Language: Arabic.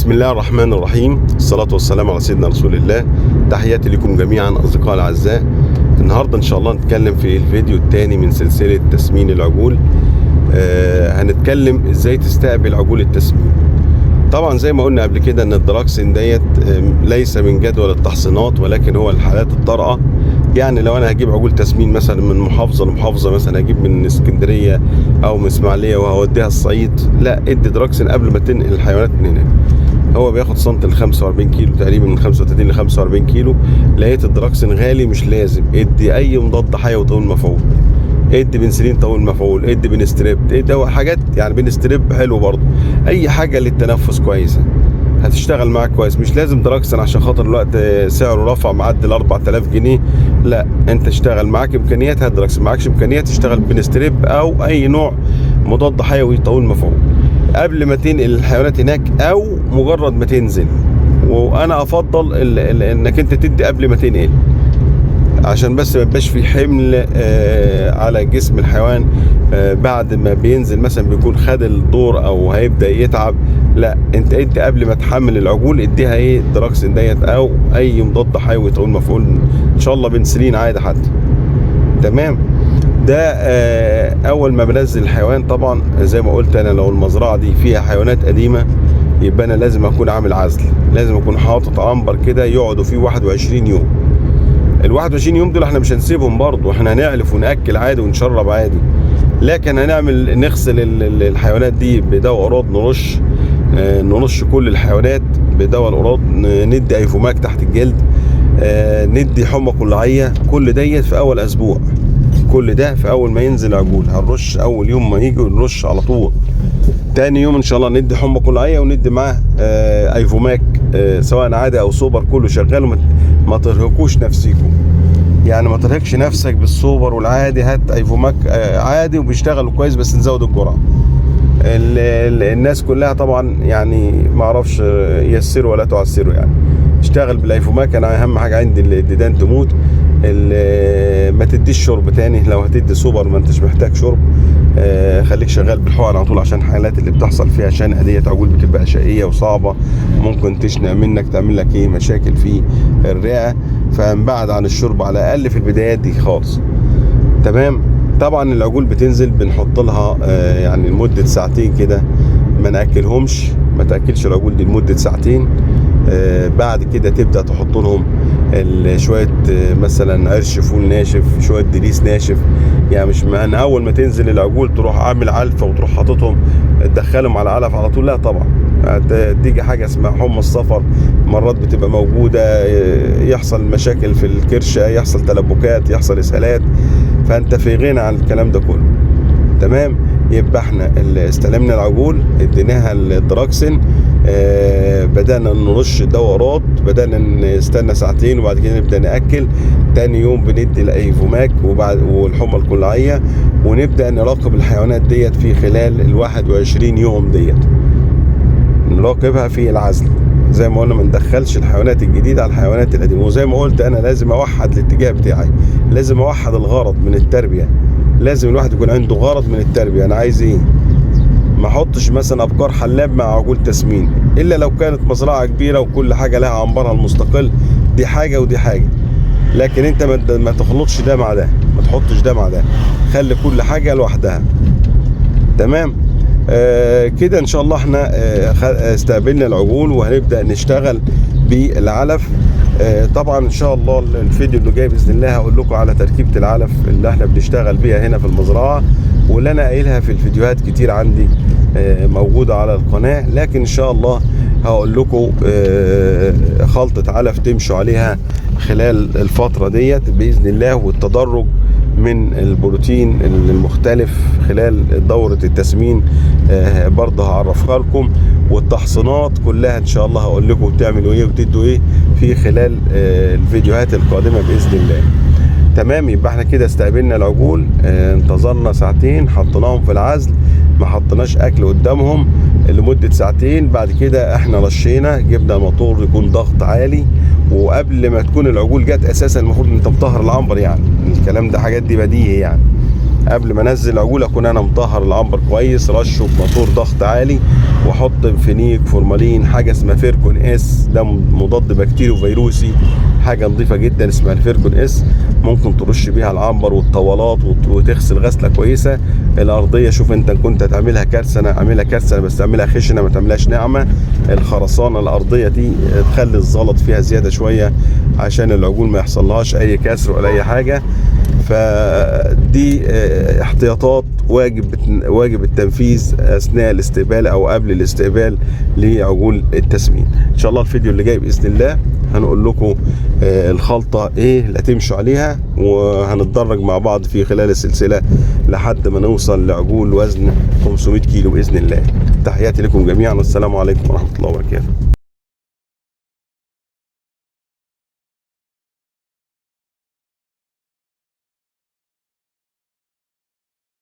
بسم الله الرحمن الرحيم، الصلاة والسلام على سيدنا رسول الله. تحياتي لكم جميعا أصدقائي الأعزاء. النهاردة إن شاء الله نتكلم في الفيديو الثاني من سلسلة تسمين العجول. هنتكلم إزاي تستقبل عجول التسمين. طبعا زي ما قلنا قبل كده إن الدراكسين ديت ليس من جدول التحصينات، ولكن هو الحالات الطارئة. يعني لو أنا هجيب عجول تسمين مثلا من محافظة لمحافظة، مثلا هجيب من اسكندرية أو من إسماعيلية وهوديها الصعيد، لا، ادي دراكسين قبل ما تنقل الحيوانات من هنا. هو بياخد سنت ل 45 كيلو تقريبا، من 35 ل 45 كيلو. لقيت الدراكسين غالي، مش لازم ادي اي مضاد حيوي طويل مفعول، ادي بنسلين طويل مفعول، ادي بنستريب، ادي حاجات يعني بنستريب حلو برضه. اي حاجه للتنفس كويسه هتشتغل معاك كويس. مش لازم دراكسين عشان خاطر الوقت سعره رفع معدي ال 4000 جنيه، لا، انت اشتغل معاك امكانيات هات دراكسين، معاكش امكانيات تشتغل بنستريب او اي نوع مضاد حيوي طويل مفعول قبل ما تنقل الحيوانات هناك او مجرد ما تنزل. وانا افضل انك انت تدي قبل ما تنقل، عشان بس ما يبقاش في حمل على جسم الحيوان بعد ما بينزل، مثلا بيكون خد الدور او هيبدا يتعب. لا، انت ادي قبل ما تحمل العجول، اديها ايه دراكسين ديت او اي مضاد حيوي طويل مفعول، ان شاء الله بنسلين عادي حتى. تمام. ده اول ما بنزل الحيوان. طبعا زي ما قلت انا، لو المزرعه دي فيها حيوانات قديمه يبقى انا لازم اكون عامل عزل، لازم اكون حاطط عنبر كده يقعدوا فيه 21 يوم. ال 21 يوم دول احنا مش هنسيبهم برضه، احنا هنعلف وناكل عادي ونشرب عادي، لكن نغسل الحيوانات دي بدواء قراض، نرش كل الحيوانات بدواء القراض، ندي ايفوماك تحت الجلد، ندي حمى كلعيه. كل ديت في اول اسبوع، كل ده في اول ما ينزل عجول هنرش. اول يوم ما يجي نرش على طول. تاني يوم ان شاء الله ندي حمى كلعيه وندي معاه ايفوماك، سواء عادي او سوبر، كله شغال. وما ترهقوش نفسيكم، يعني ما ترهقش نفسك بالسوبر والعادي. هات ايفوماك عادي وبيشتغل كويس، بس نزود الجرعه. الناس كلها طبعا يعني ما اعرفش، يسروا ولا تعسروا، يعني اشتغل بالايفوماك. انا اهم حاجه عندي الديدان تموت. ما تديش شرب تاني. لو هتدي سوبر ما انتش محتاج شرب. خليك شغال بالحقن على طول، عشان الحالات اللي بتحصل فيها شنقه ديت عجول بتبقى شقيه وصعبه، ممكن تشنق منك، تعمل لك ايه مشاكل في الرئه. فنبعد عن الشرب على الاقل في البدايات دي خالص. تمام. طبعا العجول بتنزل بنحط لها يعني لمده ساعتين كده، ما ناكلهمش، ما تاكلش العجول دي لمده ساعتين. بعد كده تبدا تحط لهم شويه مثلا عرش فول ناشف، شويه دليس ناشف. يعني مش من اول ما تنزل العجول تروح عامل علفه وتروح حاططهم تدخلهم على علف على طول، لا طبعا. تيجي حاجه اسمها حمى الصفر، مرات بتبقى موجوده، يحصل مشاكل في الكرشه، يحصل تلبكات، يحصل اسهالات، فانت في غنى عن الكلام ده كله. تمام. يبقى احنا اللي استلمنا العجول اديناها الدراكسين، بدأنا نرش دواء قراض، بدأنا نستنى ساعتين وبعد كده نبدأ نأكل. تاني يوم بندي الايفوماك والحمى الكلعية، ونبدأ نراقب الحيوانات ديت في خلال ال 21 يوم ديت، نراقبها في العزل. زي ما قلنا ما ندخلش الحيوانات الجديدة على الحيوانات القديمة. وزي ما قلت انا لازم اوحد الاتجاه بتاعي، لازم اوحد الغرض من التربية. لازم الواحد يكون عنده غرض من التربية، انا عايز ايه. ما احطش مثلا ابقار حلاب مع عجول تسمين، الا لو كانت مزرعه كبيره وكل حاجه لها عنبرها المستقل، دي حاجه ودي حاجه. لكن انت ما تخلطش ده مع ده، ما تحطش ده مع ده، خلي كل حاجه لوحدها. تمام. كده ان شاء الله احنا استقبلنا العجول وهنبدا نشتغل بالعلف. طبعا ان شاء الله الفيديو اللي جاي باذن الله هقول لكم على تركيبه العلف اللي احنا بنشتغل بيها هنا في المزرعه، واللي انا قايلها في الفيديوهات كتير عندي موجوده على القناه. لكن ان شاء الله هقول لكم خلطه علف تمشوا عليها خلال الفتره ديت باذن الله، والتدرج من البروتين المختلف خلال دورة التسمين برضه هعرفها لكم، والتحصينات كلها ان شاء الله هقول لكم تعملوا ايه وتدوا ايه في خلال الفيديوهات القادمة بإذن الله. تمام. يبقى احنا كده استقبلنا العجول، انتظرنا ساعتين، حطيناهم في العزل، ما حطيناش اكل قدامهم لمدة ساعتين. بعد كده احنا رشينا، جبنا موتور يكون ضغط عالي، وقبل ما تكون العجول جت اساسا المفروض انت مطهر العنبر. يعني الكلام ده حاجات دي بديهي يعني. قبل ما انزل العجول اكون انا مطهر العنبر كويس، رشه بموتور ضغط عالي، واحط فينيك فورمالين، حاجه اسمها فيركون اس، ده مضاد بكتيري وفيروسي، حاجه نظيفه جدا اسمها الفيركون اس، ممكن ترش بيها العنبر والطوالات وتغسل غسله كويسه. الارضيه شوف انت كنت هتعملها كرسنه اعملها كرسنه بس تعملها خشنه ما تعملهاش ناعمه. الخرسانه الارضيه دي تخلي الزلط فيها زياده شويه عشان العجول ما يحصلهاش اي كسر ولا اي حاجه. فدي احتياطات واجب التنفيذ اثناء الاستقبال او قبل الاستقبال لعجول التسمين. ان شاء الله الفيديو اللي جاي باذن الله هنقول لكم الخلطه ايه اللي هتمشوا عليها، وهنتدرج مع بعض في خلال السلسله لحد ما نوصل لعجول وزن 500 كيلو باذن الله. تحياتي لكم جميعا والسلام عليكم ورحمه الله وبركاته.